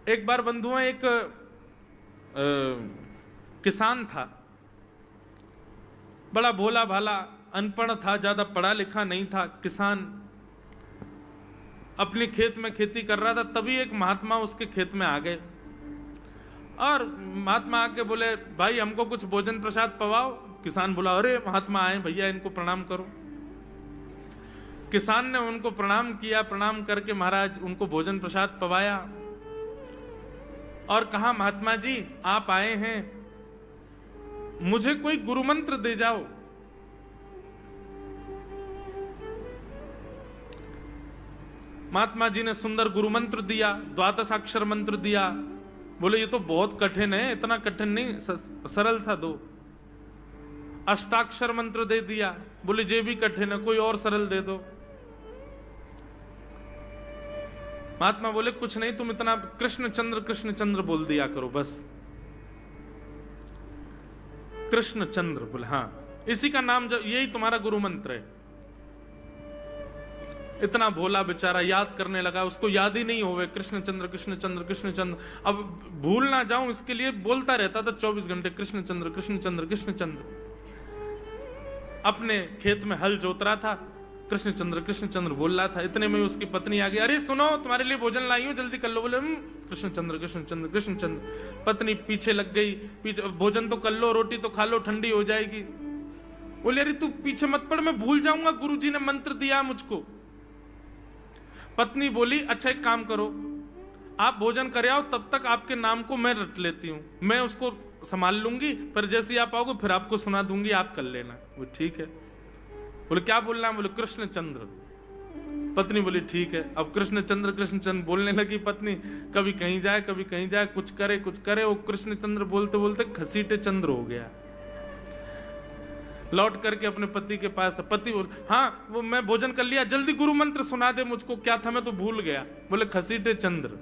एक बार बंधुओं, एक किसान था, बड़ा भोला भाला, अनपढ़ था, ज्यादा पढ़ा लिखा नहीं था। किसान अपने खेत में खेती कर रहा था, तभी एक महात्मा उसके खेत में आ गए और महात्मा आके बोले, भाई हमको कुछ भोजन प्रसाद पवाओ। किसान बोला, अरे महात्मा आए भैया, इनको प्रणाम करो। किसान ने उनको प्रणाम किया, प्रणाम करके महाराज उनको भोजन प्रसाद पवाया और कहा, महात्मा जी आप आए हैं, मुझे कोई गुरु मंत्र दे जाओ। महात्मा जी ने सुंदर गुरु मंत्र दिया, द्वादशाक्षर मंत्र दिया। बोले ये तो बहुत कठिन है, इतना कठिन नहीं, सरल सा दो। अष्टाक्षर मंत्र दे दिया। बोले ये भी कठिन है, कोई और सरल दे दो। महात्मा बोले कुछ नहीं, तुम इतना कृष्ण चंद्र बोल दिया करो बस। कृष्ण चंद्र बोले, हाँ इसी का नाम, जो यही तुम्हारा गुरु मंत्र है। इतना भोला बेचारा याद करने लगा, उसको याद ही नहीं होवे कृष्ण चंद्र कृष्ण चंद्र कृष्ण चंद्र। अब भूल ना जाऊं इसके लिए बोलता रहता था 24 घंटे, कृष्ण चंद्र कृष्ण चंद्र कृष्ण चंद्र। अपने खेत में हल जोत रहा था, कृष्ण चंद्र बोल रहा था। इतने में उसकी पत्नी आ गई, अरे सुनो तुम्हारे लिए भोजन लाई हूं, जल्दी कर लो। बोले कृष्ण चंद्र कृष्ण चंद्र कृष्ण चंद्र। पत्नी पीछे लग गई, पीछे, भोजन तो कर लो, रोटी तो खा लो, ठंडी हो जाएगी। बोले अरे तू पीछे मत पड़, मैं भूल जाऊंगा, गुरुजी ने मंत्र दिया मुझको। पत्नी बोली, अच्छा एक काम करो, आप भोजन कर आओ, तब तक आपके नाम को मैं रट लेती हूं, मैं उसको संभाल लूंगी, पर जैसे ही आप आओगे फिर आपको सुना दूंगी, आप कर लेना। वो ठीक है। बोले क्या बोलना है? बोले कृष्ण चंद्र। पत्नी बोली ठीक है। अब कृष्ण चंद्र बोलने लगी पत्नी, कभी कहीं जाए कभी कहीं जाए, कुछ करे। वो कृष्ण चंद्र बोलते बोलते घसीटे चंद्र हो गया। लौट करके अपने पति के पास, पति बोल, हाँ वो मैं भोजन कर लिया, जल्दी गुरु मंत्र सुना दे मुझको, क्या था मैं तो भूल गया। बोले घसीटे चंद्र।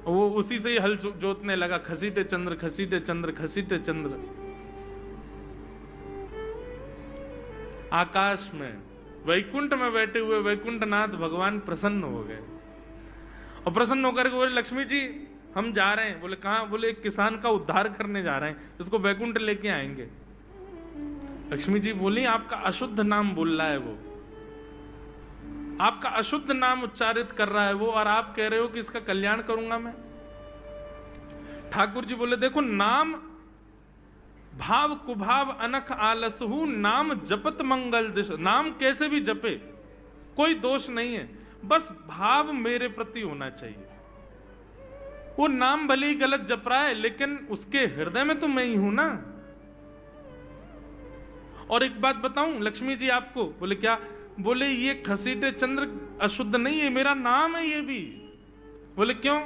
वो उसी से ही हल जोतने लगा, घसीटे चंद्र घसीटे चंद्र घसीटे चंद्र। आकाश में वैकुंठ में बैठे हुए वैकुंठनाथ भगवान प्रसन्न हो गए और प्रसन्न होकर के बोले, लक्ष्मी जी हम जा रहे हैं। बोले कहां? बोले एक किसान का उद्धार करने जा रहे हैं, उसको वैकुंठ लेके आएंगे। लक्ष्मी जी बोली, आपका अशुद्ध नाम बोल रहा है वो, आपका अशुद्ध नाम उच्चारित कर रहा है वो, और आप कह रहे हो कि इसका कल्याण करूंगा मैं। ठाकुर जी बोले, देखो नाम भाव कुभाव अनख आलसहु, नाम जपत मंगल दिश। नाम कैसे भी जपे कोई दोष नहीं है, बस भाव मेरे प्रति होना चाहिए। वो नाम भले ही गलत जप रहा है, लेकिन उसके हृदय में तो मैं ही हूं ना। और एक बात बताऊं लक्ष्मी जी आपको। बोले क्या? बोले ये घसीटे चंद्र अशुद्ध नहीं है, मेरा नाम है ये भी। बोले क्यों?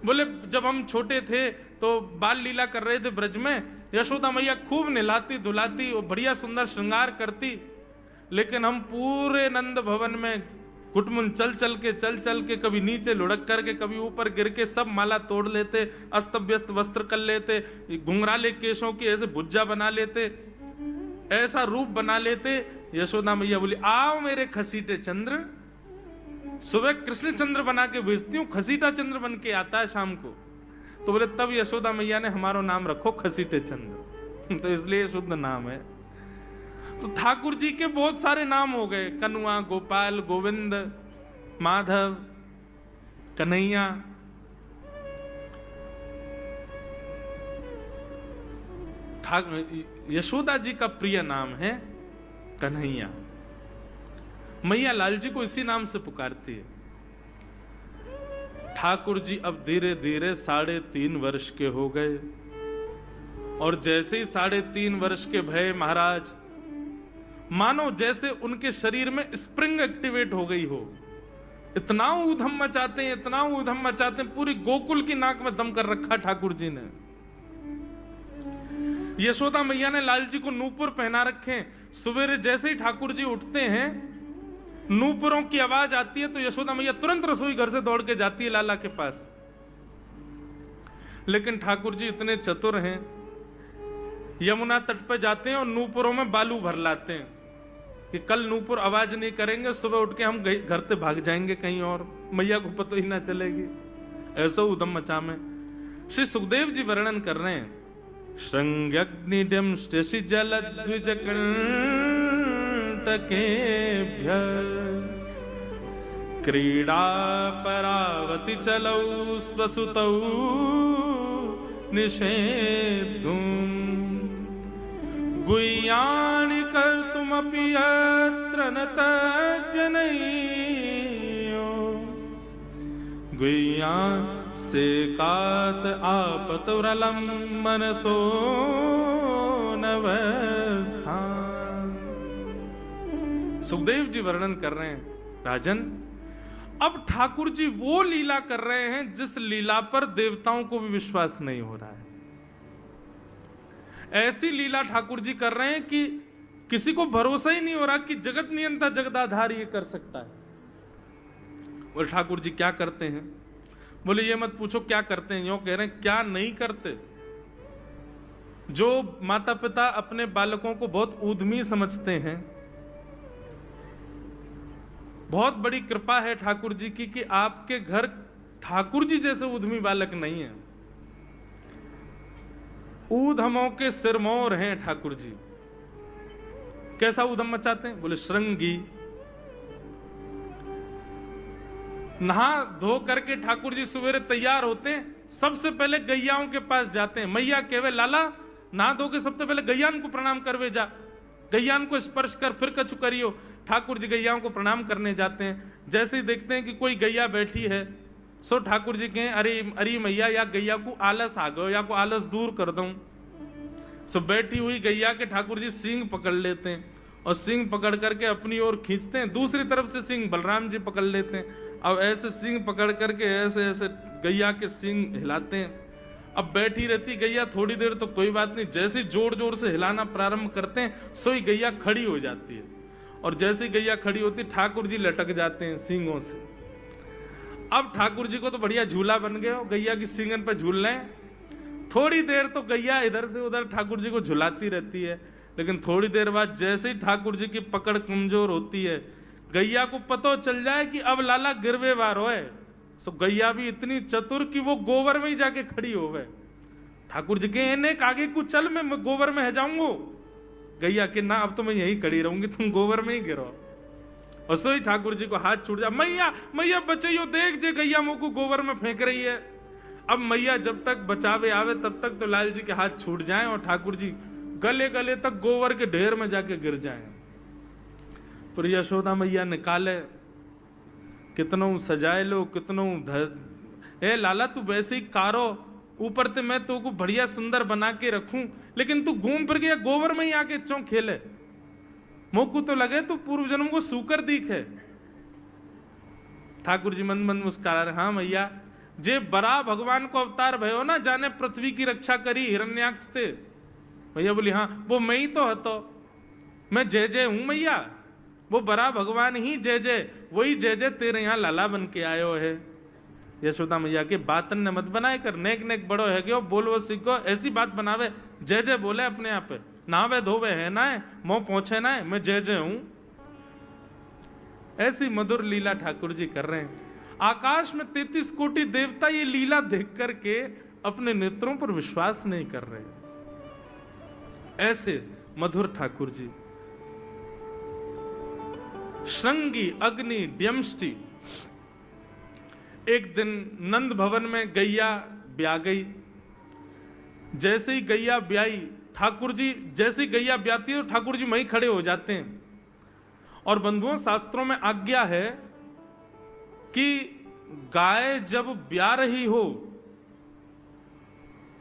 बोले जब हम छोटे थे तो बाल लीला कर रहे थे ब्रज में, यशोदा मैया खूब नहलाती धुलाती और बढ़िया सुंदर श्रृंगार करती, लेकिन हम पूरे नंद भवन में घुटमुन चल चल के कभी नीचे लुढ़क करके कभी ऊपर गिर के सब माला तोड़ लेते, अस्त व्यस्त वस्त्र कर लेते, घुंघराले केशों की ऐसे भुज्जा बना लेते, ऐसा रूप बना लेते। यशोदा मैया बोली, आओ मेरे घसीटे चंद्र। सुबह कृष्ण चंद्र बना के भेजती हूँ, घसीटा चंद्र बन के आता है शाम को। तो बोले तब यशोदा मैया ने हमारा नाम रखो घसीटे चंद्र, तो इसलिए शुद्ध नाम है। तो ठाकुर जी के बहुत सारे नाम हो गए, कनुआ, गोपाल, गोविंद, माधव, कन्हैया। यशोदा जी का प्रिय नाम है कन्हैया। मैया लाल जी को इसी नाम से पुकारती है। ठाकुर जी अब धीरे धीरे 3.5 वर्ष के हो गए, और जैसे ही 3.5 वर्ष के भय महाराज, मानो जैसे उनके शरीर में स्प्रिंग एक्टिवेट हो गई हो। इतना ऊधम मचाते हैं, इतना ऊधम मचाते हैं, पूरी गोकुल की नाक में दम कर रखा ठाकुर जी ने। यशोदा मैया ने लाल जी को नूपुर पहना रखे। सवेरे जैसे ही ठाकुर जी उठते हैं, नूपुरों की आवाज आती है तो यशोदा मैया तुरंत रसोई घर से दौड़ के जाती है लाला के पास। लेकिन ठाकुर जी इतने चतुर हैं, यमुना तट पर जाते हैं और नूपुरों में बालू भर लाते हैं कि कल नूपुर आवाज नहीं करेंगे, सुबह उठ के हम घर से भाग जाएंगे कहीं और, मैया को पता ही ना चलेगी। ऐसो उदम मचा में। श्री सुखदेव जी वर्णन कर रहे हैं, श्रृंग्यग्निडम शशि जल द्विज कंटकेभ्य क्रीड़ा परावति चलौ स्वसुतौ निषेधुम गुह्यानि कर्तुमपि यत्र न तज्जनयो गुह्यान से कात आपतुरलम मनसो नवस्थान। सुखदेव जी वर्णन कर रहे हैं, राजन अब ठाकुर जी वो लीला कर रहे हैं जिस लीला पर देवताओं को भी विश्वास नहीं हो रहा है। ऐसी लीला ठाकुर जी कर रहे हैं कि किसी को भरोसा ही नहीं हो रहा कि जगत नियंता जगदाधार ये कर सकता है। और ठाकुर जी क्या करते हैं? बोले ये मत पूछो क्या करते हैं, यूं कह रहे हैं क्या नहीं करते। जो माता पिता अपने बालकों को बहुत ऊधमी समझते हैं, बहुत बड़ी कृपा है ठाकुर जी की कि आपके घर ठाकुर जी जैसे ऊधमी बालक नहीं है। ऊधमों के सिरमौर हैं ठाकुर जी। कैसा ऊधम मचाते हैं? बोले श्रृंगी। नहा धो करके ठाकुर जी सवेरे तैयार होते हैं, सबसे पहले गैयाओं के पास जाते हैं। मैया कहवे लाला नहा धो के सबसे पहले गैयान को प्रणाम करवे जा, गैयान को स्पर्श कर फिर कछु करियो। ठाकुर जी गैयाओं को प्रणाम करने जाते हैं। जैसे ही देखते हैं कि कोई गैया बैठी है, सो ठाकुर जी कहें अरे अरे मैया या गैया को आलस आ गयो या को आलस दूर कर दूं। सो बैठी हुई गैया के ठाकुर जी सींग पकड़ लेते हैं और सींग पकड़ करके अपनी ओर खींचते हैं। दूसरी तरफ से सींग बलराम जी पकड़ लेते हैं। अब ऐसे सींग पकड़ करके ऐसे ऐसे गैया के सींग हिलाते हैं। अब बैठी रहती गैया थोड़ी देर तो कोई बात नहीं, जैसे जोर जोर से हिलाना प्रारंभ करते हैं सोई गैया खड़ी हो जाती है। और जैसे गैया खड़ी होती ठाकुर जी लटक जाते हैं सींगों से। अब ठाकुर जी को तो बढ़िया झूला बन गया, गैया की सींगन पर झूल रहे हैं। थोड़ी देर तो गैया इधर से उधर ठाकुर जी को झुलाती रहती है, लेकिन थोड़ी देर बाद जैसे ही ठाकुर जी की पकड़ कमजोर होती है, गैया को पता चल जाए कि अब लाला गिरवे वार होए, सो गैया भी इतनी चतुर कि वो गोबर में ही जाके खड़ी हो गए। ठाकुर जी के ने आगे को चल मैं गोबर में है जाऊंगा। गैया के ना अब तो मैं यही खड़ी रहूंगी, तुम गोबर में ही गिरो। और सोई ठाकुर जी को हाथ छूट जा, मैया मैया बचाइयो, देख जे गैया मुंह को गोबर में फेंक रही है। अब मैया जब तक बचावे आवे तब तक तो लाल जी के हाथ छूट जाएं और ठाकुर जी गले गले तक गोबर के ढेर में जाके गिर जाएं। पर यशोदा मैया निकाले, कितनों सजाए लो कितनों ए लाला तू वैसे ही कारो, ऊपर ते मैं तो को बढ़िया सुंदर बना के रखूं, लेकिन तू घूम फिर गया गोबर में ही आके चौं खेले। मोकू तो लगे तू पूर्व जन्म को सूकर दिखे। ठाकुर जी मंद मंद मुस्कुरा रहे, हाँ मैया जे बरा भगवान को अवतार भयो ना, जाने पृथ्वी की रक्षा करी हिरण्याक्ष थे। भैया बोली हाँ वो मैं ही तो हतो, मैं जय जय हूं मैया, वो बरा भगवान ही जय जय, वही जय जय तेरे यहाँ लाला बन के आयो है। यशोदा मैया के बातन ने मत बनाए कर, नेक नेक बड़ो है क्यों बोलो सीखो, ऐसी बात बनावे, जय जय बोले अपने आप पे, नावे धोवे है ना है मोह पहुंचे ना है, मैं जय जय हूं। ऐसी मधुर लीला ठाकुर जी कर रहे हैं। आकाश में 33 कोटि देवता ये लीला देख करके अपने नेत्रों पर विश्वास नहीं कर रहे। ऐसे मधुर ठाकुर जी। श्रृंगी अग्नि ड्यमष्टि। एक दिन नंद भवन में गैया ब्याह गई। जैसे ही गैया ब्याई, ठाकुर जी जैसे ही गैया ब्याती है तो ठाकुर जी वहीं खड़े हो जाते हैं। और बंधुओं शास्त्रों में आज्ञा है कि गाय जब ब्याह रही हो,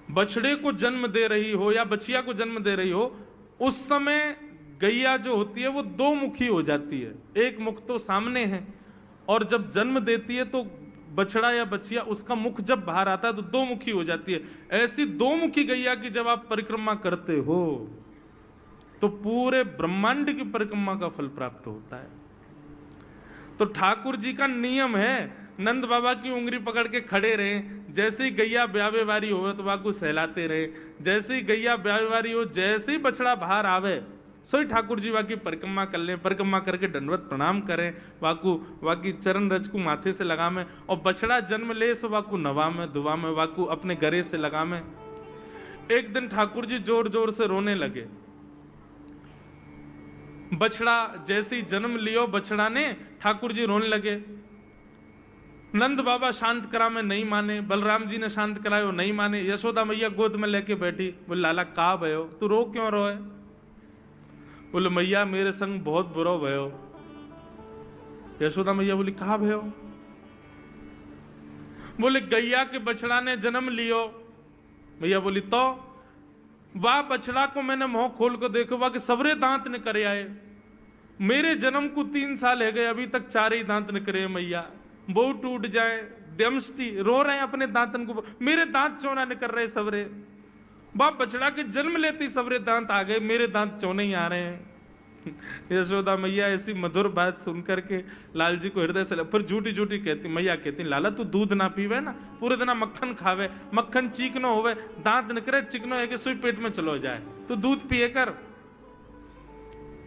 बछड़े को जन्म दे रही हो या बछिया को जन्म दे रही हो, उस समय गैया जो होती है वो दो मुखी हो जाती है। एक मुख तो सामने है और जब जन्म देती है तो बछड़ा या बछिया उसका मुख जब बाहर आता है तो दो मुखी हो जाती है। ऐसी दो मुखी गैया की जब आप परिक्रमा करते हो तो पूरे ब्रह्मांड की परिक्रमा का फल प्राप्त होता है। तो ठाकुर जी का नियम है, नंद बाबा की उंगली पकड़ के खड़े रहे, जैसे ही गैया ब्यावे वारी हो तो वाकू सहलाते रहे, जैसे ही गैया ब्यावे वारी हो, जैसे ही बछड़ा बाहर आवे सोई ठाकुर जी वाकी परिक्रमा कर लें, परिक्रमा करके दंडवत प्रणाम करें, वाकू वाकी चरण रज को माथे से लगा में, और बछड़ा जन्म ले सो वाकू नवा में दुआ में, वाकू अपने गरे से लगा में। एक दिन ठाकुर जी जोर जोर से रोने लगे। बछड़ा जैसे ही जन्म लियो बछड़ा ने, ठाकुर जी रोने लगे। नंद बाबा शांत करा में नहीं माने, बलराम जी ने शांत करायो नहीं माने, यशोदा मैया गोद में लेके बैठी। बोले लाला का भयो, तू रो क्यों रोए? बोले मैया मेरे संग बहुत बुरा भयो। यशोदा मैया बोली कहा भयो? बोले गैया के बछड़ा ने जन्म लियो। मैया बोली तो वाह बछड़ा को मैंने मुंह खोल को देखो, वाह के सबरे दांत निकरे आए। मेरे जन्म को 3 साल है गए, अभी तक 4 ही दांत निकरे मैया। वो टूट जाए दमष्टी रो रहे हैं अपने दांतन को, मेरे दांत चौना निकल रहे सबरे। बाप बछड़ा के जन्म लेते सबरे दांत आ गए, मेरे दांत चौने ही आ रहे हैं। यशोदा मैया ऐसी मधुर बात सुनकर के लाल जी को हृदय से, फिर झूठी झूठी कहती मैया कहती लाला तू दूध ना पीवे ना, पूरे दिन मक्खन खावे, मक्खन चीकनो होवे, दांत निकरे चिकनो है कि सुई पेट में चलो जाए, तू दूध पिए कर।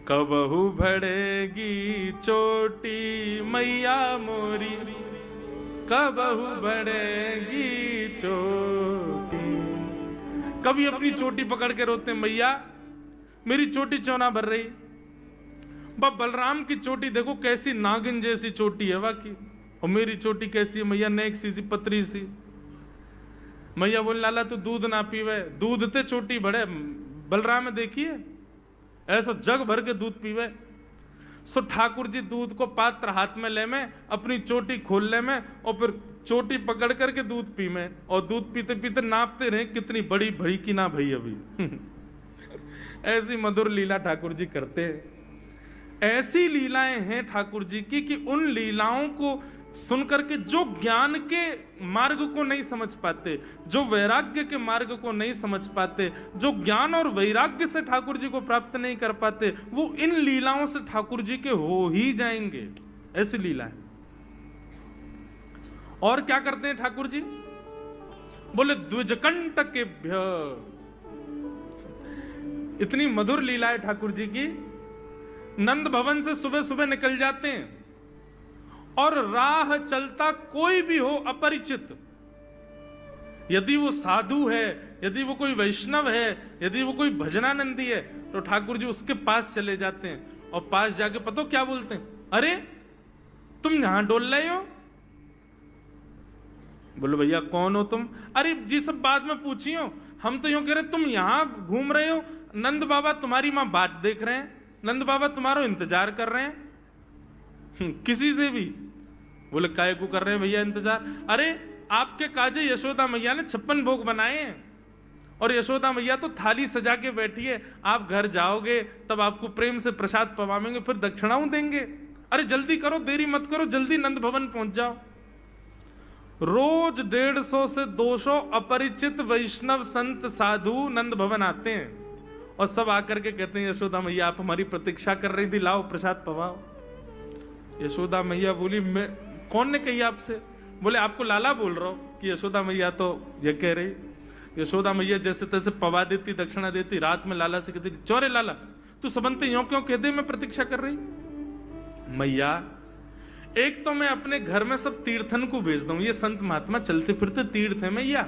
कबहू भड़ेगी चोटी मैया मोरी, कबहू भड़ेगी चोटी। कभी अपनी चोटी पकड़ के रोते मैया मेरी चोटी चौना भर रही। बलराम की चोटी देखो कैसी नागिन जैसी चोटी है वाकई, और मेरी चोटी कैसी है मैया, नेक सी पतरी सी। मैया बोल लाला तू दूध ना पीवे, दूध ते चोटी बढ़े। बलराम देखिए ऐसा जग भर के दूध पीवे। सो ठाकुर जी दूध को पात्र हाथ में ले में, अपनी चोटी खोल ले में, और फिर चोटी पकड़ करके दूध पी में, और दूध पीते पीते नापते रहे कितनी बड़ी भई की ना भई अभी। ऐसी मधुर लीला ठाकुर जी करते हैं। ऐसी लीलाएं हैं ठाकुर जी की कि उन लीलाओं को सुनकर के जो ज्ञान के मार्ग को नहीं समझ पाते, जो वैराग्य के मार्ग को नहीं समझ पाते, जो ज्ञान और वैराग्य से ठाकुर जी को प्राप्त नहीं कर पाते, वो इन लीलाओं से ठाकुर जी के हो ही जाएंगे। ऐसी लीला है। और क्या करते हैं ठाकुर जी? बोले द्विजकंटकेभ्य। इतनी मधुर लीला है ठाकुर जी की। नंद भवन से सुबह सुबह निकल जाते हैं, और राह चलता कोई भी हो अपरिचित, यदि वो साधु है, यदि वो कोई वैष्णव है, यदि वो कोई भजनानंदी है, तो ठाकुर जी उसके पास चले जाते हैं, और पास जाके पता क्या बोलते हैं? अरे तुम यहां डोल रहे हो? बोलो भैया कौन हो तुम? अरे जी सब बाद में पूछियो, हम तो यूं कह रहे तुम यहां घूम रहे हो, नंद बाबा तुम्हारी मां बात देख रहे हैं, नंद बाबा तुम्हारा इंतजार कर रहे हैं। किसी से भी? बोले काय को कर रहे हैं भैया इंतजार? अरे आपके काजे यशोदा मैया ने 56 भोग बनाए हैं, और यशोदा मैया तो थाली सजा के बैठी है, आप घर जाओगे तब आपको प्रेम से प्रसाद पवाएंगे, फिर दक्षिणाओं देंगे। अरे जल्दी करो, देरी मत करो, जल्दी नंद भवन पहुंच जाओ। रोज 150 से 200 अपरिचित वैष्णव संत साधु नंद भवन आते हैं, और सब आकर के कहते हैं यशोदा मैया आप हमारी प्रतीक्षा कर रही थी, लाओ प्रसाद पवाओ। यशोदा मैया बोली मैं कौन ने कही आपसे? बोले आपको लाला बोल रहा हूं कि यशोदा मैया तो ये कह रही। यशोदा मैया जैसे तैसे पवा देती, दक्षिणा देती, रात में लाला से कहती चौरे लाला तू सबंते यूं क्यों कह दे मैं प्रतीक्षा कर रही? मैया एक तो मैं अपने घर में सब तीर्थन को भेज दूं, ये संत महात्मा चलते फिरते तीर्थ है मैया,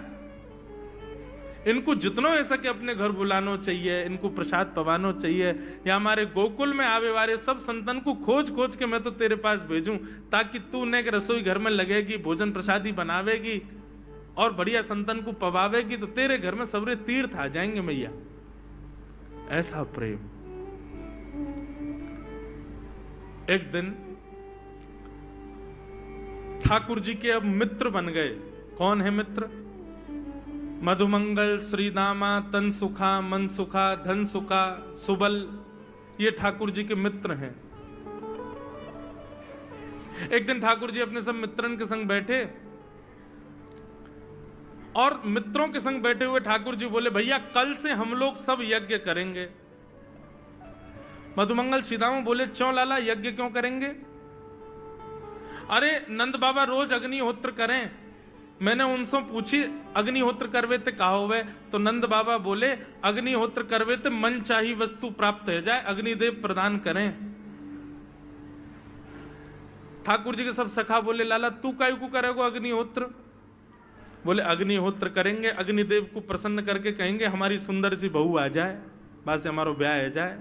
इनको जितना ऐसा कि अपने घर बुलाना चाहिए, इनको प्रसाद पवाना चाहिए, या हमारे गोकुल में आवे वाले सब संतन को खोज खोज के मैं तो तेरे पास भेजूं, ताकि तू ने रसोई घर में लगेगी, भोजन प्रसादी बनावेगी और बढ़िया संतन को पवावेगी, तो तेरे घर में सबरे तीर्थ आ जाएंगे मैया। ऐसा प्रेम। एक दिन ठाकुर जी के अब मित्र बन गए। कौन है मित्र? मधुमंगल, श्रीदामा, तन सुखा, मन सुखा, धन सुखा, सुबल, ये ठाकुर जी के मित्र हैं। एक दिन ठाकुर जी अपने सब मित्रन के संग बैठे, और मित्रों के संग बैठे हुए ठाकुर जी बोले भैया कल से हम लोग सब यज्ञ करेंगे। मधुमंगल, श्रीदामा बोले क्यों लाला यज्ञ क्यों करेंगे? अरे नंद बाबा रोज अग्निहोत्र करें, मैंने उनसे पूछी अग्निहोत्र करवे ते कहा हुए, तो नंद बाबा बोले अग्निहोत्र करवे ते मन चाही वस्तु प्राप्त हो जाए, अग्निदेव प्रदान करें। ठाकुर जी के सब सखा बोले लाला तू काहे को करेगो अग्निहोत्र? बोले अग्निहोत्र करेंगे, अग्निदेव को प्रसन्न करके कहेंगे हमारी सुंदर सी बहू आ जाए, बस हमारो ब्याह हो जाए।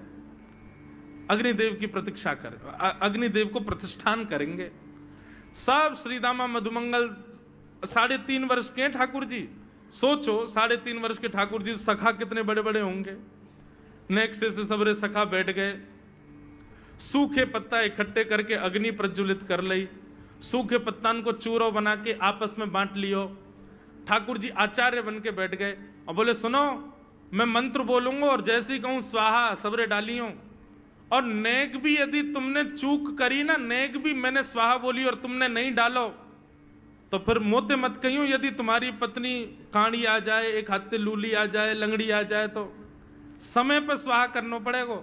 अग्निदेव की प्रतीक्षा कर, अग्निदेव को प्रतिष्ठान करेंगे। सब श्रीदामा मधुमंगल 3.5 वर्ष के ठाकुर जी, सोचो 3.5 वर्ष के ठाकुर जी, सखा कितने बड़े बड़े होंगे। नेक्से से सबरे सखा बैठ गए, सूखे पत्ता इकट्ठे करके अग्नि प्रज्वलित कर ली, सूखे पत्तान को चूरो बना के आपस में बांट लियो। ठाकुर जी आचार्य बन के बैठ गए और बोले सुनो मैं मंत्र बोलूंगा और जैसे ही कहूं स्वाहा सबरे डालियो, और नेक भी यदि तुमने चूक करी ना, नेक भी मैंने स्वाहा बोली और तुमने नहीं डालो तो फिर मोते मत कहियो, यदि तुम्हारी पत्नी काणी आ जाए, एक हाथे लूली आ जाए, लंगड़ी आ जाए तो समय पर स्वाहा करना पड़ेगा।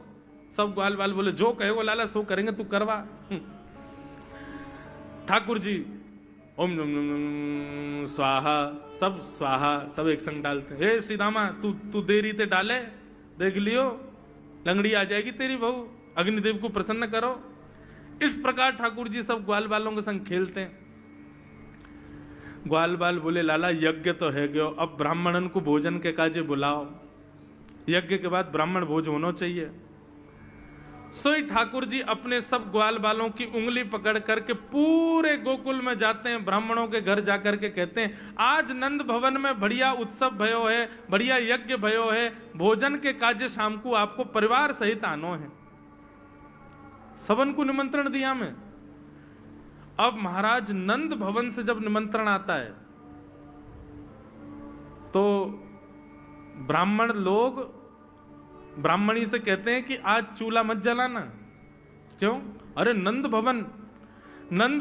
सब ग्वाल बाल बोले जो कहेगो लाला सो करेंगे, तू करवा। ठाकुर जी ओम नम नम नम स्वाहा, सब एक संग डालते। हे श्रीदामा तू देरी ते डाले, देख लियो लंगड़ी आ जाएगी तेरी बहू, अग्निदेव को प्रसन्न करो। इस प्रकार ठाकुर जी सब ग्वाल बालों के संग खेलते हैं। ग्वाल बाल बोले लाला यज्ञ तो है गयो, अब ब्राह्मणन को भोजन के काजे बुलाओ, यज्ञ के बाद ब्राह्मण भोज होना चाहिए। सोई ठाकुर जी अपने सब ग्वाल बालों की उंगली पकड़ करके पूरे गोकुल में जाते हैं, ब्राह्मणों के घर जाकर के कहते हैं आज नंद भवन में बढ़िया उत्सव भयो है, बढ़िया यज्ञ भयो है, भोजन के काजे शाम को आपको परिवार सहित आनो है। सबन को निमंत्रण दिया मैं। अब महाराज नंद भवन से जब निमंत्रण आता है तो ब्राह्मण लोग ब्राह्मणी से कहते हैं कि आज चूल्हा मत जलाना। क्यों? अरे नंद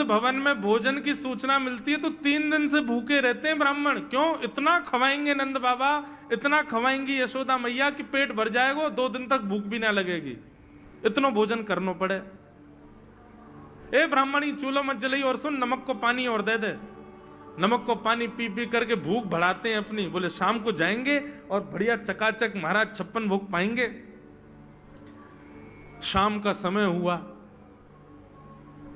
भवन में भोजन की सूचना मिलती है तो 3 दिन से भूखे रहते हैं ब्राह्मण। क्यों? इतना खवाएंगे नंद बाबा, इतना खवाएंगी यशोदा मैया कि पेट भर जाएगा, 2 दिन तक भूख भी ना लगेगी, इतना भोजन करना पड़े। ए ब्राह्मणी चूल्हा मत जलाई और सुन नमक को पानी और दे दे। नमक को पानी पी पी करके भूख बढ़ाते हैं अपनी। बोले शाम को जाएंगे और बढ़िया चकाचक महाराज 56 भोग पाएंगे। शाम का समय हुआ,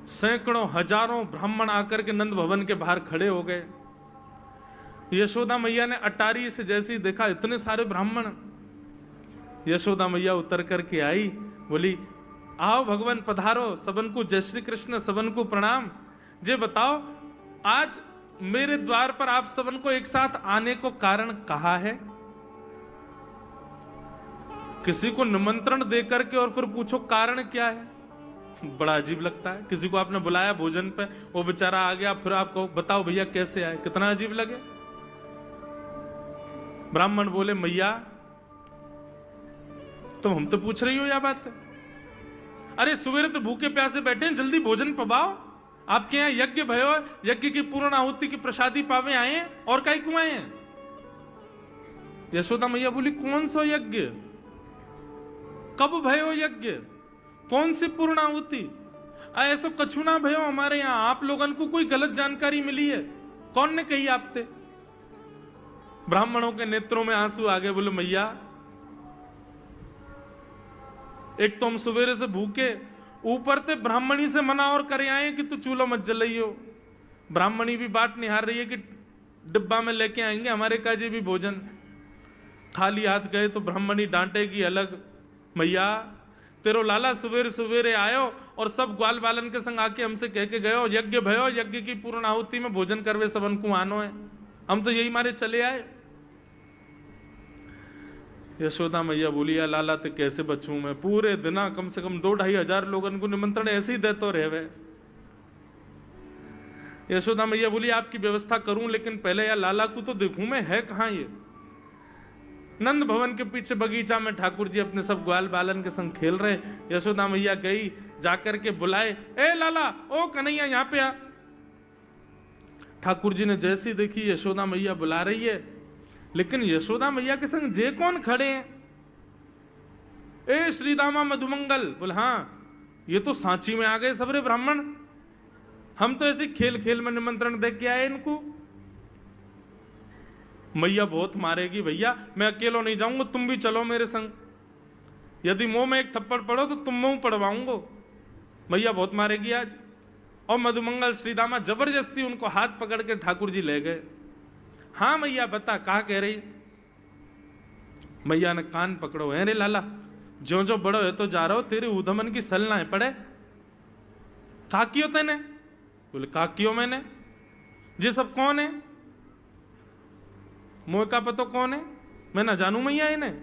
सैकड़ों हजारों ब्राह्मण आकर के नंद भवन के बाहर खड़े हो गए। यशोदा मैया ने अटारी से जैसे ही देखा इतने सारे ब्राह्मण, यशोदा मैया उतर करके आई, बोली आओ भगवान पधारो, सबन को जय श्री कृष्ण, सबन को प्रणाम। जे बताओ आज मेरे द्वार पर आप सबन को एक साथ आने को कारण कहा है? किसी को निमंत्रण देकर के और फिर पूछो कारण क्या है, बड़ा अजीब लगता है। किसी को आपने बुलाया भोजन पे, वो बेचारा आ गया, फिर आपको बताओ भैया कैसे आए, कितना अजीब लगे। ब्राह्मण बोले मैया तुम हमसे पूछ रही हो या बात है? अरे सवेरे तो भूखे प्यासे बैठे हैं, जल्दी भोजन पवाओ। आपके यहाँ यज्ञ भयो, यज्ञ की पूर्ण आहुति की प्रसादी पावे आए हैं, और काहे क्यों आए हैं? यशोदा मैया बोली कौन सा यज्ञ, कब भयो यज्ञ, कौन सी पूर्ण आहुति? ऐसा कछु ना भयो हमारे यहाँ, आप लोगों को कोई गलत जानकारी मिली है, कौन ने कही आपसे? ब्राह्मणों के नेत्रों में आंसू आ गए। बोले मैया एक तो हम सवेरे से भूखे, ऊपर से ब्राह्मणी से मना और करे आए कि तू चूल्हा मत जलाइयो। ब्राह्मणी भी बात निहार रही है कि डिब्बा में लेके आएंगे हमारे काजे भी भोजन। खाली हाथ गए तो ब्राह्मणी डांटेगी अलग, मैया तेरो लाला सवेरे सवेरे आयो और सब ग्वाल बालन के संग आके हमसे कह के गयो यज्ञ भयो, यज्ञ की पूर्ण आहुति में भोजन करवे सबन को आनो है, हम तो यही मारे चले आए। यशोदा मैया बोली या लाला ते कैसे बचूं मैं, पूरे दिना कम से कम 2-2.5 हजार लोगन को निमंत्रण ऐसे ही देते रहे। यशोदा मैया बोली आपकी व्यवस्था करूं, लेकिन पहले या लाला को तो देखूं मैं, है कहां ये? नंद भवन के पीछे बगीचा में ठाकुर जी अपने सब ग्वाल बालन के संग खेल रहे। यशोदा मैया गई, जाकर के बुलाए, ए लाला, ओ कन्हैया यहाँ पे आ। ठाकुर जी ने जैसी देखी यशोदा मैया बुला रही है, लेकिन यशोदा मैया के संग जे कौन खड़े हैं? ए श्रीदामा मधुमंगल। बोले हाँ ये तो सांची में आ गए सबरे ब्राह्मण, हम तो ऐसे खेल खेल में निमंत्रण दे के आए इनको। मैया बहुत मारेगी भैया, मैं अकेलो नहीं जाऊंगा, तुम भी चलो मेरे संग, यदि मुंह में एक थप्पड़ पड़ो तो तुम मुंह पड़वाऊंगा, मैया बहुत मारेगी आज। और मधुमंगल श्रीदामा जबरदस्ती उनको हाथ पकड़ के ठाकुर जी ले गए। हाँ मैया बता, कहा कह रही? मैया ने कान पकड़ो, है रे लाला, ज्यो जो बड़ो है तो जा रहा हो, तेरे उधमन की सल ना है पड़े। का कियो तेने? बोले का कियो मैंने? ये सब कौन है? मोह का पतो कौन है? मैं ना जानू मैया इन्हें।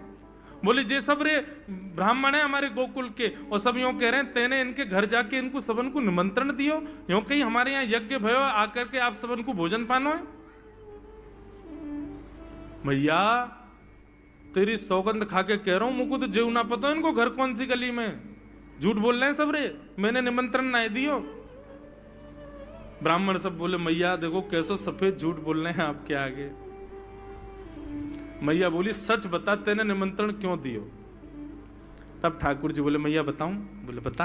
बोले जे सब रे ब्राह्मण है हमारे गोकुल के, और सब यूं कह रहे हैं तेने इनके घर जाके इनको सबन को निमंत्रण दियो, यूं कहीं हमारे यहाँ यज्ञ भयो आकर के आप सबन को भोजन पानो है। मैया तेरी सौगंध खा के कह रहा हूं, मुझको तो जेव ना पता इनको घर कौन सी गली में, झूठ बोल रहे हैं सब रे, मैंने निमंत्रण ना दियो। ब्राह्मण सब बोले मैया देखो कैसो सफेद झूठ बोल रहे हैं आपके आगे। मैया बोली सच बता, तेने निमंत्रण क्यों दियो? तब ठाकुर जी बोले मैया बताऊं? बोले बता।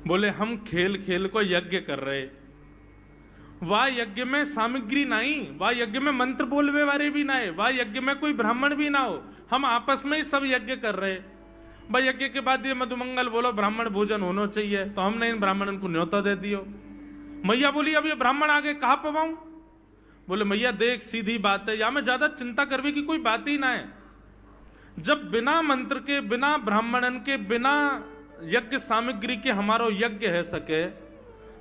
बोले हम खेल खेल को यज्ञ कर रहे, वाह यज्ञ में सामग्री नहीं, वाह यज्ञ में मंत्र बोलवे वाले भी ना है, वाह यज्ञ में कोई ब्राह्मण भी ना हो, हम आपस में ही सब यज्ञ कर रहे। भाई यज्ञ के बाद ये मधुमंगल बोलो ब्राह्मण भोजन होना चाहिए, तो हमने इन ब्राह्मणों को न्योता दे दियो। मैया बोली अब ये ब्राह्मण आगे कहां पवाऊं? बोले मैया देख सीधी बात है, या में ज्यादा चिंता करने की कोई बात ही ना है। जब बिना मंत्र के, बिना ब्राह्मणन के, बिना यज्ञ सामग्री के हमारा यज्ञ है सके,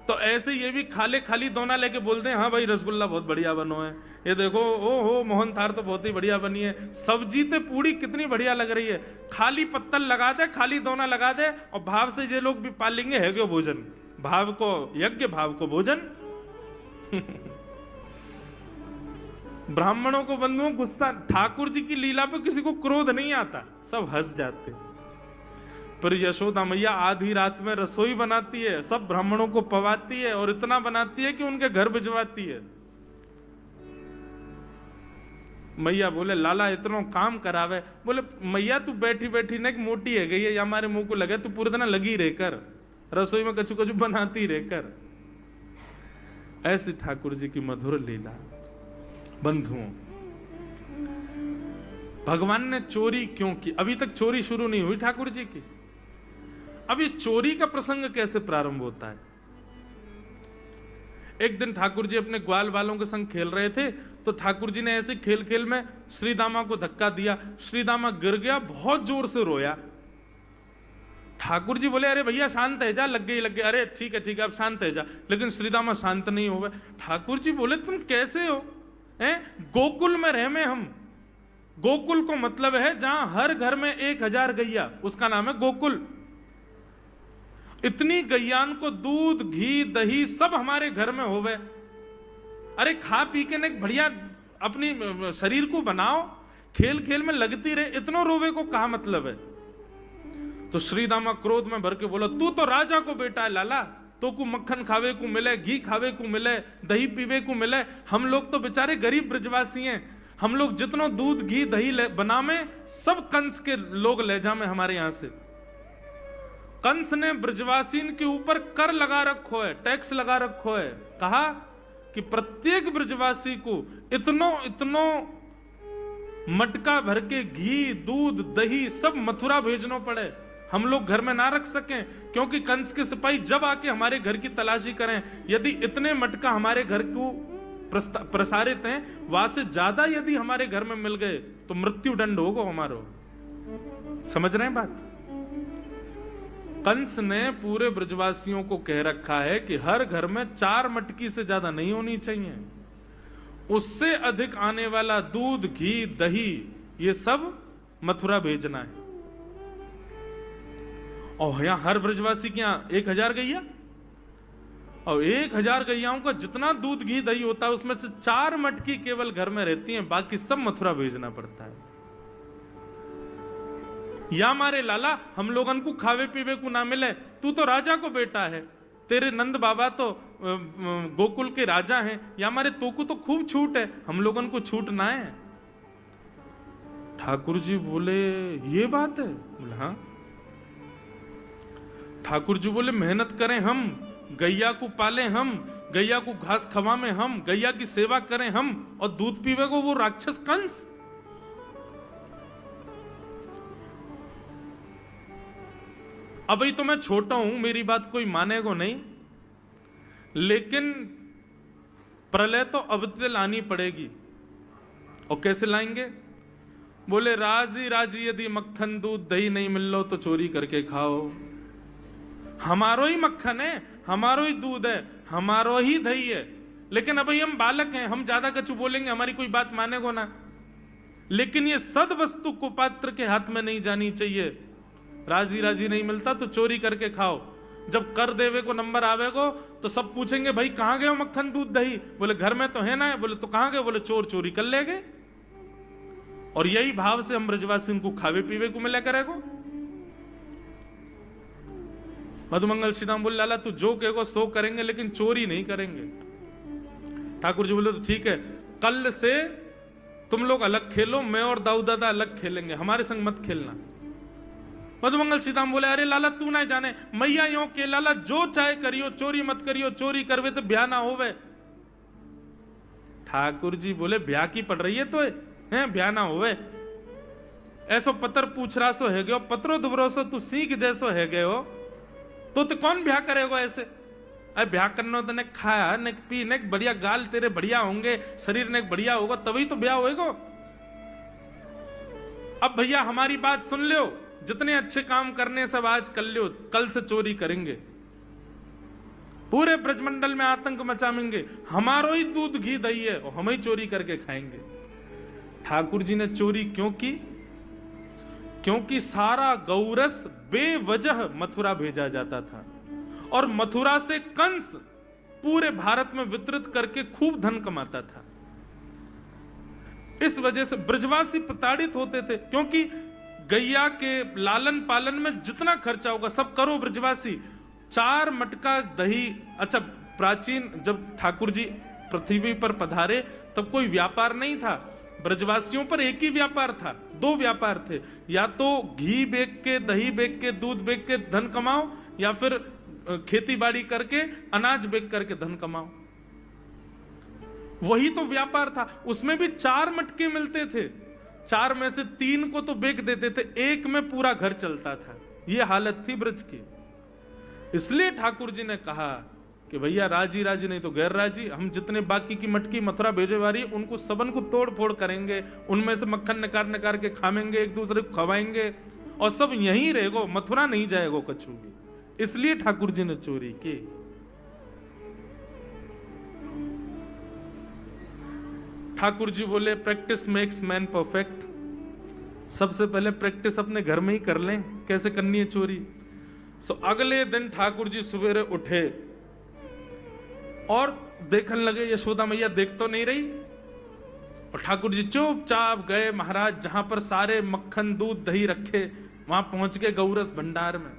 तो ऐसे ये भी खाले खाली दोना लेके बोलते हैं हाँ भाई रसगुल्ला बहुत बढ़िया बनो है, ये देखो ओ हो मोहन थार तो बहुत ही बढ़िया बनी है, सब्जी तो पूरी कितनी बढ़िया लग रही है, खाली पत्तल लगा दे, खाली दोना लगा दे, और भाव से ये लोग भी पालेंगे है क्यों भोजन, भाव को यज्ञ भाव को भोजन। ब्राह्मणों को बंधुओं गुस्सा, ठाकुर जी की लीला पे किसी को क्रोध नहीं आता, सब हंस जाते। पर यशोदा मैया आधी रात में रसोई बनाती है, सब ब्राह्मणों को पवाती है, और इतना बनाती है कि उनके घर भिजवाती है। मैया बोले लाला इतना काम करावे। बोले मैया तू बैठी बैठी ना मोटी है गई है, या हमारे मुंह को लगे, तू पूरे दिन लगी रहकर रसोई में कछु कछु बनाती रहकर। ऐसी ठाकुर जी की मधुर लीला। बंधुओं भगवान ने चोरी क्यों की? अभी तक चोरी शुरू नहीं हुई ठाकुर जी की। अब ये चोरी का प्रसंग कैसे प्रारंभ होता है? एक दिन ठाकुर जी अपने ग्वाल वालों के संग खेल रहे थे, तो ठाकुर जी ने ऐसे खेल खेल में श्रीदामा को धक्का दिया, श्रीदामा गिर गया, बहुत जोर से रोया। ठाकुर जी बोले अरे भैया शांत है जा, लग गई, अरे ठीक है अब शांत है जा, लेकिन श्रीदामा शांत नहीं हुए। ठाकुर जी बोले तुम कैसे हो? गोकुल में रह में हम, गोकुल को मतलब है जहां हर घर में 1000 गैया, उसका नाम है गोकुल। इतनी गैयान को दूध घी दही सब हमारे घर में होवे, अरे खा पी के ने बढ़िया अपनी शरीर को बनाओ, खेल खेल में लगती रहे, इतना रोवे को कहा मतलब है? तो श्रीदामा क्रोध में भर के बोला तू तो राजा को बेटा है लाला, तो को मक्खन खावे को मिले, घी खावे को मिले, दही पीवे को मिले, हम लोग तो बेचारे गरीब ब्रजवासी हैं, हम लोग जितना दूध घी दही बना में सब कंस के लोग ले जामे हमारे यहां से। कंस ने ब्रजवासीन के ऊपर कर लगा रखो है, टैक्स लगा रखो है, कहा कि प्रत्येक ब्रजवासी को इतनो मटका भर के घी दूध दही सब मथुरा भेजना पड़े, हम लोग घर में ना रख सकें, क्योंकि कंस के सिपाही जब आके हमारे घर की तलाशी करें, यदि इतने मटका हमारे घर को प्रसारित हैं, वहां से ज्यादा यदि हमारे घर में मिल गए तो मृत्यु दंड होगा हमारो। समझ रहे हैं बात? कंस ने पूरे ब्रजवासियों को कह रखा है कि हर घर में 4 मटकी से ज्यादा नहीं होनी चाहिए, उससे अधिक आने वाला दूध घी दही ये सब मथुरा भेजना है। और यहां हर ब्रजवासी के यहां 1000 गैया, और 1000 गैयाओं का जितना दूध घी दही होता है उसमें से 4 मटकी केवल घर में रहती हैं, बाकी सब मथुरा भेजना पड़ता है। या मारे लाला हम लोगन को खावे पीवे को ना मिले, तू तो राजा को बेटा है, तेरे नंद बाबा तो गोकुल के राजा हैं, या मारे तो को तो खूब छूट है, हम लोगन को छूट ना है। ठाकुर जी बोले ये बात है? बोले हाँ। ठाकुर जी बोले मेहनत करें हम, गैया को पाले हम, गैया को घास खवामें हम, गैया की सेवा करें हम, और दूध पीवे को वो राक्षस कंस। अभी तो मैं छोटा हूं, मेरी बात कोई मानेगा नहीं, लेकिन प्रलय तो अब लानी पड़ेगी। और कैसे लाएंगे? बोले राजी राजी यदि मक्खन दूध दही नहीं मिल लो तो चोरी करके खाओ। हमारो ही मक्खन है, हमारो ही दूध है, हमारो ही दही है, लेकिन अभी हम बालक हैं, हम ज्यादा कछु बोलेंगे हमारी कोई बात मानेगो ना। लेकिन ये सद वस्तु कुपात्र के हाथ में नहीं जानी चाहिए। राजी राजी नहीं मिलता तो चोरी करके खाओ। जब कर देवे को नंबर आवेगो तो सब पूछेंगे भाई कहां गए हो मक्खन दूध दही? बोले घर में तो है ना। बोले तो कहां गए? बोले चोर चोरी कर ले गए। और यही भाव से हम ब्रजवासी को खावे पीवे को मिला करेगो। मधुमंगल सीताराम बोले लाला तू जो कहेगो सो करेंगे, लेकिन चोरी नहीं करेंगे। ठाकुर जी बोले तो ठीक है, कल से तुम लोग अलग खेलो, मैं और दाऊ दादा अलग खेलेंगे, हमारे संग मत खेलना। मधुमंगल सीताराम बोले अरे लाला तू ना जाने, मैया यो के लाला जो चाहे करियो, चोरी मत करियो, चोरी करवे तो ब्याह ना होवे। ठाकुर जी बोले ब्याह की पड़ रही है तो है, ब्याह ना होवे। ऐसो पत्र पूछ रहा सो है गयो, पत्रो दुबरो सो तू सीख जैसो है गयो, तो कौन ब्याह करेगा ऐसे? अरे ब्याह करना तो ने खाया ने पी ने बढ़िया गाल तेरे बढ़िया होंगे, शरीर ने बढ़िया होगा तभी तो ब्याह होएगा। अब भैया हमारी बात सुन लो, जितने अच्छे काम करने सब आज कर लो, कल से चोरी करेंगे, पूरे ब्रजमंडल में आतंक मचाएंगे, हमारो ही दूध घी दही है और हम ही चोरी करके खाएंगे। ठाकुर जी ने चोरी क्यों की? क्योंकि सारा गौरस बेवजह मथुरा भेजा जाता था और मथुरा से कंस पूरे भारत में वितरित करके खूब धन कमाता था। इस वजह से ब्रजवासी प्रताड़ित होते थे, क्योंकि गैया के लालन पालन में जितना खर्चा होगा सब करो ब्रजवासी। 4 मटका दही। अच्छा, प्राचीन जब ठाकुर जी पृथ्वी पर पधारे तब कोई व्यापार नहीं था, ब्रजवासियों पर एक ही व्यापार था, 2 व्यापार थे, या तो घी बेच के, दही बेच के, दूध बेच के धन कमाओ, या फिर खेती बाड़ी करके अनाज बेच करके धन कमाओ। वही तो व्यापार था। उसमें भी 4 मटके मिलते थे, 4 में से 3 को तो बेच देते थे, 1 में पूरा घर चलता था। यह हालत थी ब्रज की। इसलिए ठाकुर जी ने कहा कि भैया राजी राजी नहीं तो गैर राजी, हम जितने बाकी की मटकी मथुरा भेजे वाली उनको सबन को तोड़ फोड़ करेंगे, उनमें से मक्खन निकाल निकाल के खाएंगे, एक दूसरे को खवाएंगे और सब यहीं रहेगो, मथुरा नहीं जाएगो कछु भी। इसलिए ठाकुर जी ने चोरी की। ठाकुर जी बोले प्रैक्टिस मेक्स मैन परफेक्ट। सबसे पहले प्रैक्टिस अपने घर में ही कर लें कैसे करनी है चोरी। सो अगले दिन ठाकुर जी सवेरे उठे और देखने लगे यशोदा मैया देख तो नहीं रही, और ठाकुर जी चुपचाप गए महाराज जहां पर सारे मक्खन दूध दही रखे, वहां पहुंच गए गौरस भंडार में।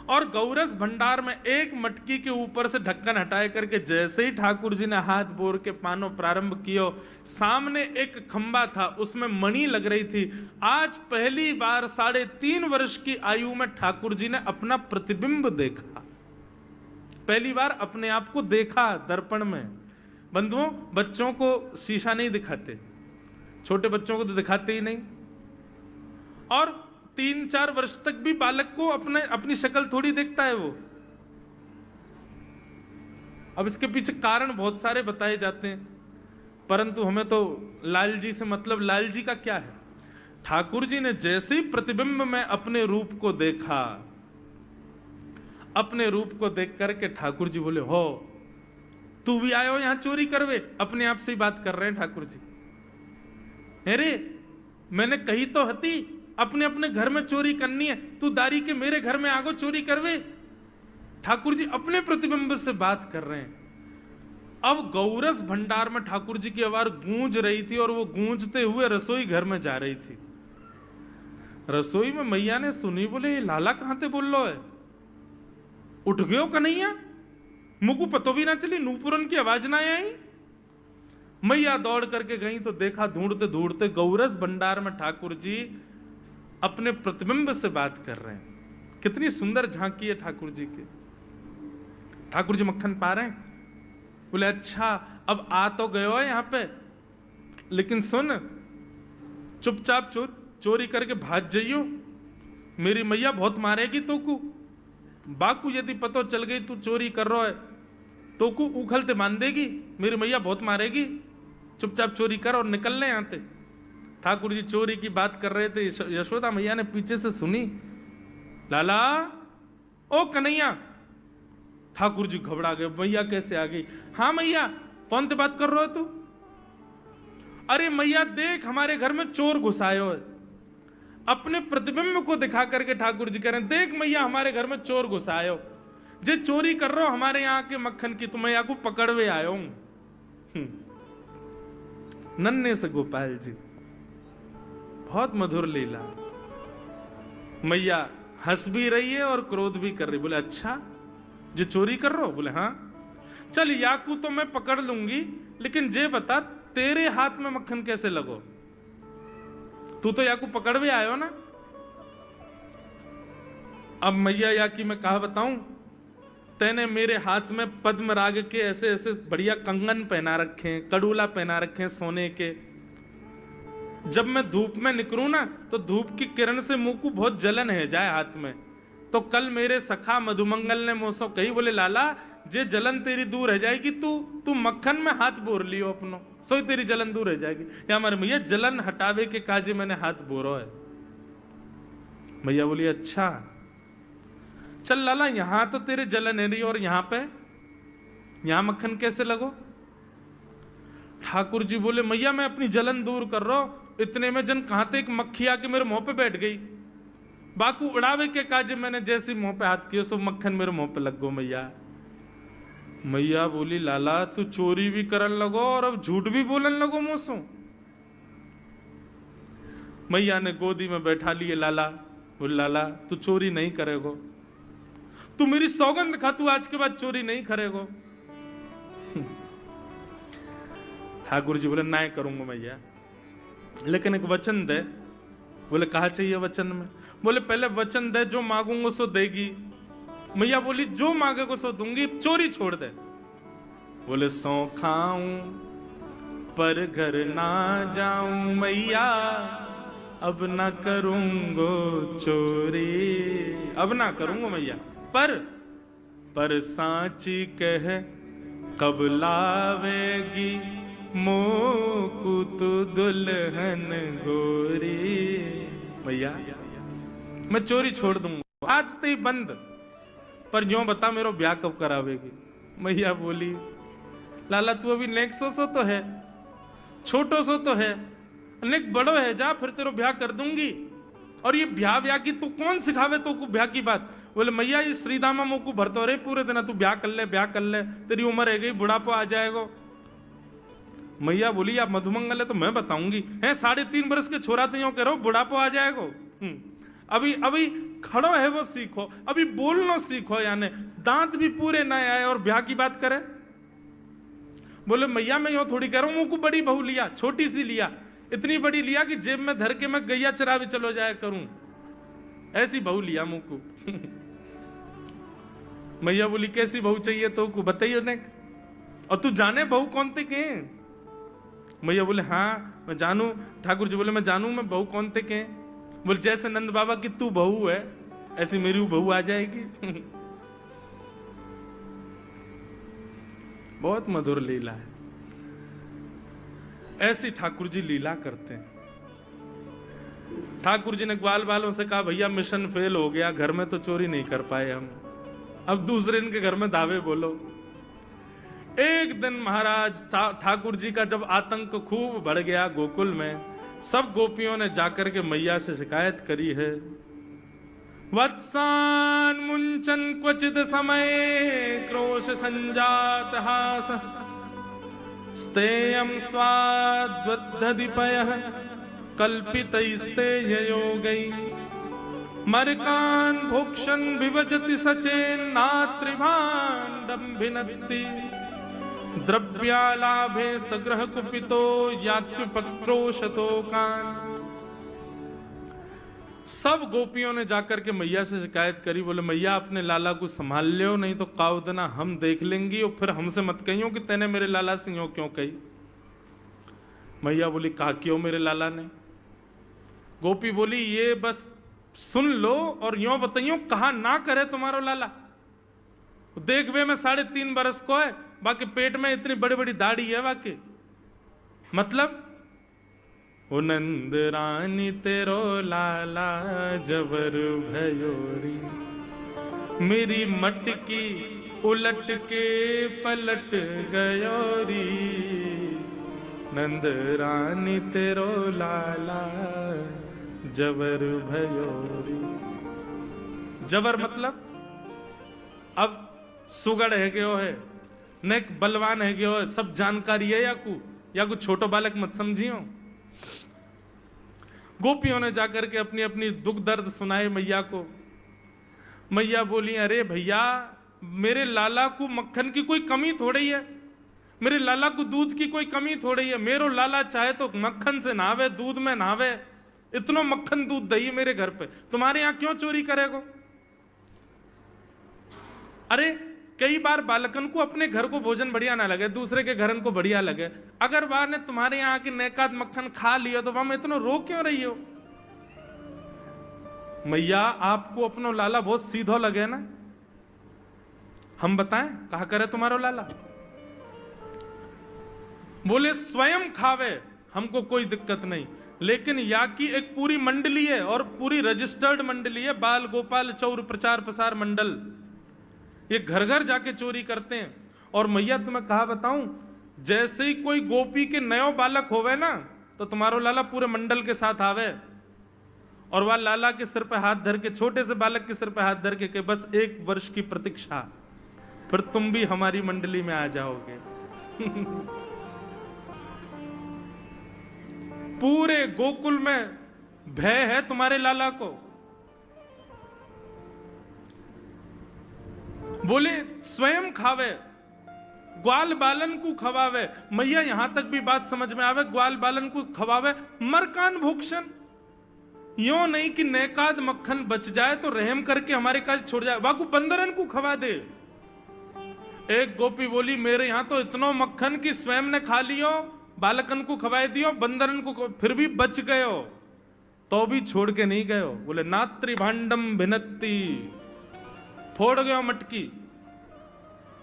और गौरस भंडार में एक मटकी के ऊपर से ढक्कन हटाए करके जैसे ही ठाकुर जी ने हाथ बोर के पानो प्रारंभ किया, सामने एक खंबा था, उसमें मणि लग रही थी। आज पहली बार 3.5 वर्ष की आयु में ठाकुर जी ने अपना प्रतिबिंब देखा, पहली बार अपने आप को देखा दर्पण में। बंधुओं, बच्चों को शीशा नहीं दिखाते, छोटे बच्चों को तो दिखाते ही नहीं, और 3-4 वर्ष तक भी बालक को अपनी शक्ल थोड़ी देखता है वो। अब इसके पीछे कारण बहुत सारे बताए जाते हैं, परंतु हमें तो लाल जी से मतलब, लाल जी का क्या है? ठाकुर जी ने जैसे ही प्रतिबिंब में अपने रूप को देखा, अपने रूप को देख करके ठाकुर जी बोले हो तू भी आयो यहां चोरी करवे। अपने आप से ही बात कर रहे हैं ठाकुर जी। अरे मैंने कही तो हती अपने अपने घर में चोरी करनी है, तू दारी के मेरे घर में आगो चोरी करवे। ठाकुर जी अपने प्रतिबिंब से बात कर रहे हैं। अब गौरस भंडार में ठाकुर जी की आवाज गूंज रही थी और वो गूंजते हुए रसोई घर में जा रही थी। रसोई में मैया ने सुनी, बोले लाला कहां ते बोल लो है, उठ गयो कन्हैया, मुझको पतो भी ना चली, नूपुरन की आवाज ना आई। मैया दौड़ करके गई तो देखा ढूंढते ढूंढते गौरस भंडार में ठाकुर जी अपने प्रतिबिंब से बात कर रहे हैं। कितनी सुंदर झांकी है ठाकुर जी की। ठाकुर जी मक्खन पा रहे हैं। बोले अच्छा अब आ तो गए हो यहाँ पे, लेकिन सुन चुपचाप चोरी करके भाग जाइयो, मेरी मैया बहुत मारेगी तो को। बाकू यदि पतो चल गई तू चोरी कर रहा है तो को उखलते मान देगी, मेरी मैया बहुत मारेगी, चुपचाप चोरी कर और निकल ले यहाँ से। ठाकुर जी चोरी की बात कर रहे थे, यशोदा मैया ने पीछे से सुनी, लाला ओ कन्हैया। ठाकुर जी घबरा गए, मैया कैसे आ गई? हाँ मैया, कौन सी बात कर रहे हो तू? अरे मैया देख हमारे घर में चोर घुसायो है। अपने प्रतिबिंब को दिखा करके ठाकुर जी कह रहे हैं, देख मैया हमारे घर में चोर घुसायो, जे चोरी कर रहे हो हमारे यहाँ के मक्खन की, तो मैं यहाँ को पकड़वे आयो हूं। नन्हे से गोपाल जी, बहुत मधुर लीला। मैया हंस भी रही है और क्रोध भी कर रही। बोले अच्छा जो चोरी कर रहे हो? बोले हाँ। चल याकू तो मैं पकड़ लूंगी, लेकिन जे बता तेरे हाथ में मक्खन कैसे लगो? तू तो याकू पकड़ भी आयो ना। अब मैया याकी मैं कहा बताऊं, तेने मेरे हाथ में पद्म राग के ऐसे ऐसे बढ़िया कंगन पहना रखे हैं, कड़ूला पहना रखे हैं सोने के। जब मैं धूप में निकलूं ना तो धूप की किरण से मुंह को बहुत जलन है जाए हाथ में। तो कल मेरे सखा मधुमंगल ने मुझसे कही, बोले लाला जे जलन तेरी दूर रह जाएगी, तू मक्खन में हाथ बोर लियो अपनो, सोई तेरी जलन दूर रह जाएगी। या हमारे मैया जलन हटावे के काजे मैंने हाथ बोरो है। मैया बोली अच्छा चल लाला, यहां तो तेरे जलन है रही और यहां मक्खन कैसे लगो? ठाकुर जी बोले मैया मैं अपनी जलन दूर कर रहा हूं, इतने में जन कहां थे एक मक्खी आके मेरे मुंह पे बैठ गई। बाकू उड़ावे के काजे मैंने जैसे मुंह पे हाथ किया सो मक्खन मेरे मुंह पे लग गो। मैया बोली लाला तू चोरी भी करन लगो और अब झूठ भी बोलन लगो मुझसे। मैया ने गोदी में बैठा लिए लाला। बोले लाला तू चोरी नहीं करेगो, तू मेरी सौगंध खा, तू आज के बाद चोरी नहीं करेगो। ठाकुर जी बोले ना करूंगा मैया, लेकिन एक वचन दे। बोले कहा चाहिए वचन में? बोले पहले वचन दे, जो मांगूंगा सो देगी। मैया बोली जो मांगेगा सो दूंगी, चोरी छोड़ दे। बोले सौ खाऊं पर घर ना जाऊं मैया, अब ना करूंगो चोरी, अब ना करूंगा मैया। पर सांची कह कब लावेगी मोकू तू दुल्हन गोरी। भैया मैं चोरी छोड़ दूंगा आज तो ही बंद, पर यूं बता मेरा ब्याह कब करावेगी? मैया बोली लाला तू अभी नेक सो तो है, छोटो सो तो है, नेक बड़ो है, जा फिर तेरा ब्याह कर दूंगी। और ये ब्याह की तू कौन सिखावे तो को ब्याह की बात? बोले मैया ये श्रीदामा मोकू भरतो रे पूरे दिन, तू ब्याह कर ले, तेरी उम्र है गई, बुढ़ापा आ जाएगा। मैया बोली आप मधुमंगल है तो मैं बताऊंगी, है 3.5 बरस के छोरा तो यूं करो बुढ़ापा आ जाएगा। अभी खड़ो है वो सीखो, अभी बोलना सीखो, यानी दांत भी पूरे ना आए और ब्याह की बात करे। बोले मैया मैं यूं थोड़ी कह रहा हूं, मुझको बड़ी बहू लिया, छोटी सी लिया, इतनी बड़ी लिया कि जेब में धर के मैं गैया चरावे चलो जाया करूं, ऐसी बहू लिया मुझको। मैया बोली कैसी बहू चाहिए तो को बताइए ने, और तू जाने बहू कौन थे के? मैया बोले हाँ मैं जानू। ठाकुर जी बोले मैं जानू, मैं बहू कौन थे के? बोले जैसे नंद बाबा की तू बहू है ऐसी मेरी बहू आ जाएगी। बहुत मधुर लीला है, ऐसी ठाकुर जी लीला करते हैं। ठाकुर जी ने ग्वाल बालों से कहा भैया मिशन फेल हो गया, घर में तो चोरी नहीं कर पाए हम, अब दूसरे इनके घर में दावे बोलो। एक दिन महाराज ठाकुर जी का जब आतंक खूब बढ़ गया गोकुल में, सब गोपियों ने जाकर के मैया से शिकायत करी है। वत्सान मुंचन क्वचित समय क्रोश संजात हास, स्तेयं स्वाद्वद्धिपयः कल्पितैस्तेययोगै, मरकान् भोक्षन् विभजति सचेन्नात्रिभाण्डं भिनत्ति, द्रव्यालाभे सग्रह कुपितो यात्युपक्रोशतो कान्। सब गोपियों ने जाकर के मैया से शिकायत करी, बोले मैया अपने लाला को संभाल लियो, नहीं तो कावदना हम देख लेंगी और फिर हमसे मत कहियो कि तेने मेरे लाला से यूं क्यों कही। मैया बोली कहा क्यों मेरे लाला ने? गोपी बोली ये बस सुन लो और यूं बताइयो कहा ना करे तुम्हारो लाला। देख वे मैं 3.5 बरस को है, बाकी पेट में इतनी बड़ी बड़ी दाढ़ी है बाकी। मतलब ओ नंद रानी तेरो लाला जबर भयोरी, मेरी मटकी उलट के पलट गयोरी, नंद रानी तेरो लाला जबर भयोरी। जबर मतलब अब सुगड़ है गयो है, नेक बलवान है गयो है, सब जानकारी है या कुछ छोटो बालक मत समझियो। गोपियों ने जाकर के अपनी अपनी दुख दर्द सुनाए मैया को। मैया बोली अरे भैया मेरे लाला को मक्खन की कोई कमी थोड़ी है, मेरे लाला को दूध की कोई कमी थोड़ी है। मेरो लाला चाहे तो मक्खन से नहावे, दूध में नहावे, इतना मक्खन दूध दही मेरे घर पे, तुम्हारे यहां क्यों चोरी करेगो? अरे कई बार बालकन को अपने घर को भोजन बढ़िया ना लगे, दूसरे के घरन को बढ़िया लगे, अगर बार ने तुम्हारे यहाँ की नेकात मक्खन खा लिया तो वहां में इतना रो क्यों रही हो? मैया आपको अपनो लाला बहुत सीधो लगे ना, हम बताएं कहा करे तुम्हारो लाला? बोले स्वयं खावे हमको कोई दिक्कत नहीं, लेकिन या की एक पूरी मंडली है और पूरी रजिस्टर्ड मंडली है, बाल गोपाल चौर प्रचार प्रसार मंडल, ये घर घर जाके चोरी करते हैं। और मैया तुम्हें कहा बताऊं, जैसे ही कोई गोपी के नयो बालक होवे ना तो तुम्हारो लाला पूरे मंडल के साथ आवे और वह लाला के सिर पे हाथ धर के, छोटे से बालक के सिर पे हाथ धर के बस 1 वर्ष की प्रतीक्षा, फिर तुम भी हमारी मंडली में आ जाओगे। पूरे गोकुल में भय है तुम्हारे लाला को। बोले स्वयं खावे, ग्वाल बालन को खवावे। मैया यहां तक भी बात समझ में आवे, ग्वाल बालन को खवावे मरकान भूक्षण, यो नहीं कि नेकाद मक्खन बच जाए तो रहम करके हमारे काज छोड़ जाए, वाकू बंदरन को खवा दे। एक गोपी बोली मेरे यहां तो इतना मक्खन कि स्वयं ने खा लियो, बालकन को खवाए दियो, बंदरन को फिर भी बच गयो, तो भी छोड़ के नहीं गयो। बोले नात्री भांडम भिनत्ती, फोड़ गयो मटकी।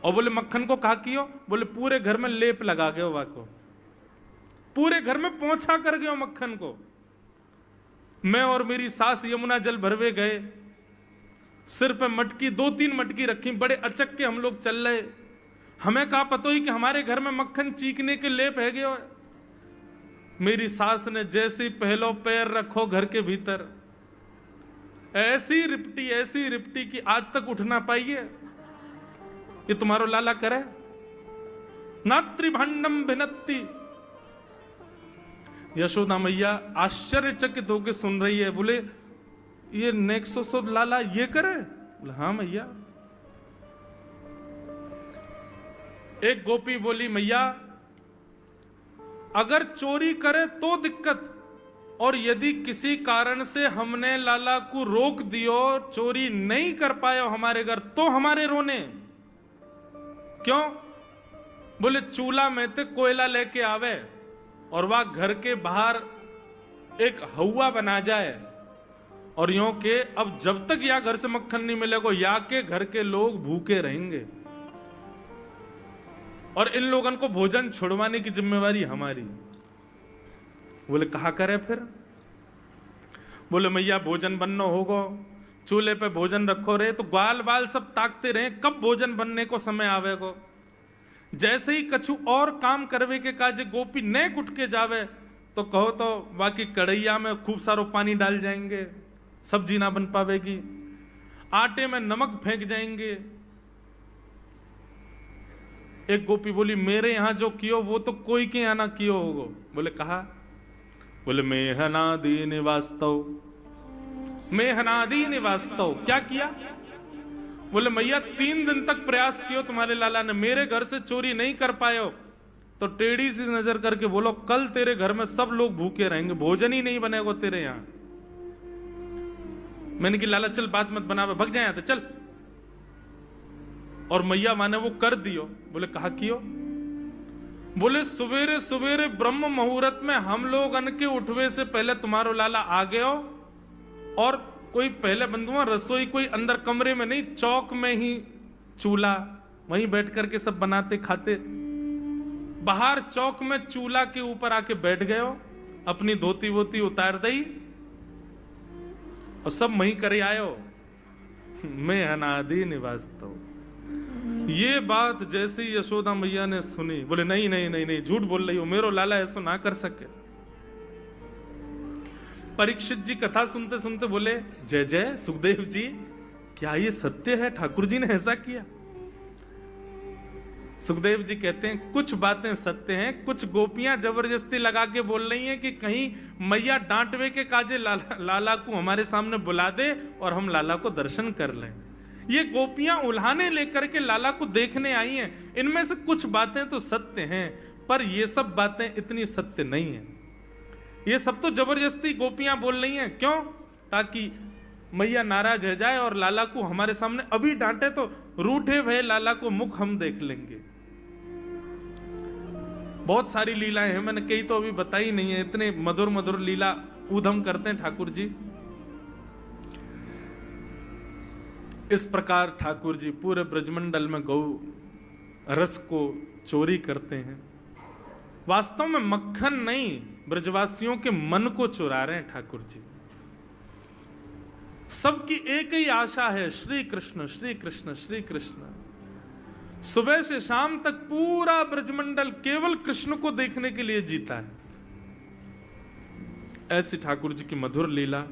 और बोले मक्खन को कहा कियो? बोले पूरे घर में लेप लगा गयो, वाको पूरे घर में पोंछा कर गयो मक्खन को। मैं और मेरी सास यमुना जल भरवे गए, सिर पे मटकी 2-3 मटकी रखी, बड़े अचक के हम लोग चल रहे, हमें कहा पतो ही कि हमारे घर में मक्खन चीकने के लेप है गयो। मेरी सास ने जैसे ही पहलो पैर रखो घर के भीतर, ऐसी रिपटी कि आज तक उठ ना पाई है। ये तुम्हारो लाला करे? नात्री भांडम भिनत्ती। यशोदा मैया आश्चर्यचकित होकर सुन रही है। बोले ये नेक्सो लाला ये करे? बोले हाँ मैया। एक गोपी बोली मैया अगर चोरी करे तो दिक्कत, और यदि किसी कारण से हमने लाला को रोक दियो, चोरी नहीं कर पाए हमारे घर, तो हमारे रोने क्यों? बोले चूल्हा में ते कोयला लेके आवे और वह घर के बाहर एक हवा बना जाए और यूं के अब जब तक या घर से मक्खन नहीं मिलेगा या के घर के लोग भूखे रहेंगे और इन लोगों को भोजन छुड़वाने की जिम्मेवारी हमारी। बोले कहा करे फिर? बोले मैया भोजन बनना होगा, चूल्हे पे भोजन रखो रहे तो ग्वाल बाल सब ताकते रहे कब भोजन बनने को समय आवेगो। जैसे ही कछु और काम करवे के काजे गोपी नेक उठ के जावे तो कहो तो बाकी कढ़ैया में खूब सारो पानी डाल जाएंगे, सब्जी ना बन पावेगी, आटे में नमक फेंक जाएंगे। एक गोपी बोली मेरे यहां जो कियो वो तो कोई के यहां ना कियो होगो। बोले कहा? बोले मेहनादी निवास्तव, मेहनादी निवास्तव। क्या किया? बोले मैया 3 दिन तक प्रयास कियो तुम्हारे लाला ने, मेरे घर से चोरी नहीं कर पायो, तो टेढ़ी सी नजर करके बोलो कल तेरे घर में सब लोग भूखे रहेंगे, भोजन ही नहीं बनेगा तेरे यहां। मैंने कि लाला चल बात मत बना, भग जाए तो चल। और मैया माने वो कर दियो। बोले कहा कियो? बोले सवेरे सवेरे ब्रह्म मुहूर्त में हम लोग अन के उठवे से पहले तुम्हारो लाला आ गयो, और कोई पहले बंधुआ रसोई कोई अंदर कमरे में नहीं, चौक में ही चूल्हा, वहीं बैठ करके सब बनाते खाते। बाहर चौक में चूल्हा के ऊपर आके बैठ गए हो, अपनी धोती वोती उतार दई और सब वहीं करे आयो, मैं अनादि निवासता। ये बात जैसे ही यशोदा मैया ने सुनी, बोले नहीं नहीं नहीं नहीं, झूठ बोल रही हो, मेरो लाला ऐसा ना कर सके। परीक्षित जी कथा सुनते सुनते बोले जय जय सुखदेव जी, क्या ये सत्य है? ठाकुर जी ने ऐसा किया? सुखदेव जी कहते हैं कुछ बातें सत्य हैं, कुछ गोपियां जबरदस्ती लगा के बोल रही हैं कि कहीं मैया डांटवे के काजे लाला को हमारे सामने बुला दे और हम लाला को दर्शन कर लें। ये गोपियां उल्हाने लेकर के लाला को देखने आई हैं। इनमें से कुछ बातें तो सत्य हैं, पर ये सब बातें इतनी सत्य नहीं है। ये सब तो जबरदस्ती गोपियां बोल रही हैं। क्यों? ताकि मैया नाराज हो जाए और लाला को हमारे सामने अभी डांटे तो रूठे भय लाला को मुख हम देख लेंगे। बहुत सारी लीलाएं हैं, मैंने कई तो अभी बताई नहीं है। इतने मधुर मधुर लीला ऊधम करते हैं ठाकुर जी। इस प्रकार ठाकुर जी पूरे ब्रजमंडल में गौ रस को चोरी करते हैं। वास्तव में मक्खन नहीं, ब्रजवासियों के मन को चुरा रहे हैं ठाकुर जी। सबकी एक ही आशा है, श्री कृष्ण श्री कृष्ण श्री कृष्ण। सुबह से शाम तक पूरा ब्रजमंडल केवल कृष्ण को देखने के लिए जीता है। ऐसी ठाकुर जी की मधुर लीला।